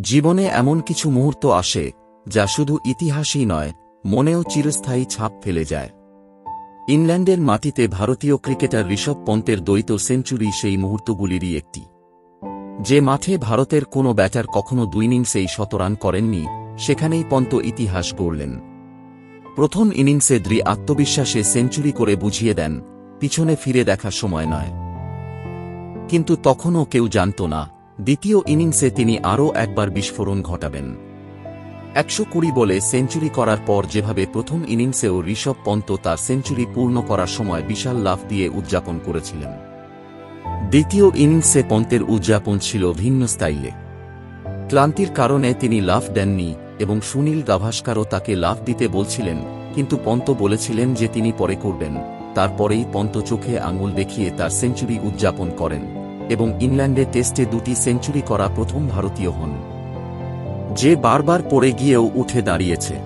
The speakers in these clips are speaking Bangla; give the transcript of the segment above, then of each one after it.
জীবনে এমন কিছু মুহূর্ত আসে যা শুধু ইতিহাসই নয়, মনেও চিরস্থায়ী ছাপ ফেলে যায়। ইংল্যান্ডের মাটিতে ভারতীয় ক্রিকেটার ঋষভ পন্তের দ্বৈত সেঞ্চুরি সেই মুহূর্তগুলিরই একটি। যে মাঠে ভারতের কোনো ব্যাটার কখনো 2 ইনিংসেই 100 রান করেননি, সেখানেই পন্ত ইতিহাস গড়লেন। প্রথম ইনিংসে দৃঢ় আত্মবিশ্বাসে সেঞ্চুরি করে বুঝিয়ে দেন, পিছনে ফিরে দেখার সময় নয়। কিন্তু তখনও কেউ জানত না, দ্বিতীয় ইনিংসে তিনি আরও একবার বিস্ফোরণ ঘটাবেন। 120 বলে সেঞ্চুরি করার পর যেভাবে প্রথম ইনিংসেও ঋষভ পন্ত তার সেঞ্চুরি পূর্ণ করার সময় বিশাল লাফ দিয়ে উদযাপন করেছিলেন, দ্বিতীয় ইনিংসে পন্তের উদযাপন ছিল ভিন্ন স্টাইলে। ক্লান্তির কারণে তিনি লাফ দেননি এবং সুনীল গাভাস্কারও তাকে লাফ দিতে বলছিলেন, কিন্তু পন্ত বলেছিলেন যে তিনি পরে করবেন। তারপরেই পন্ত চোখে আঙুল দেখিয়ে তার সেঞ্চুরি উদযাপন করেন এবং ইংল্যান্ডে টেস্টে 2টি সেঞ্চুরি করা প্রথম ভারতীয় হন যে বারবার পড়ে গিয়েও উঠে দাঁড়িয়েছে।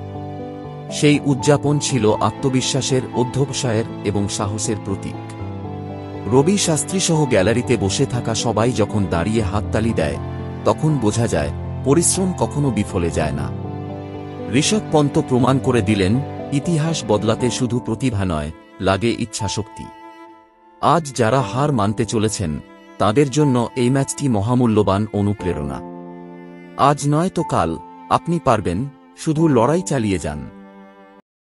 সেই উদযাপন ছিল আত্মবিশ্বাসের, অধ্যবসায়ের এবং সাহসের প্রতীক। রবি শাস্ত্রীসহ গ্যালারিতে বসে থাকা সবাই যখন দাঁড়িয়ে হাততালি দেয়, তখন বোঝা যায় পরিশ্রম কখনো বিফলে যায় না। ঋষভ পন্ত প্রমাণ করে দিলেন, ইতিহাস বদলাতে শুধু প্রতিভা নয়, লাগে ইচ্ছাশক্তি। আজ যারা হার মানতে চলেছেন, তাদের জন্য এই ম্যাচটি মহামূল্যবান অনুপ্রেরণা। আজ নয় তো কাল আপনি পারবেন, শুধু লড়াই চালিয়ে যান।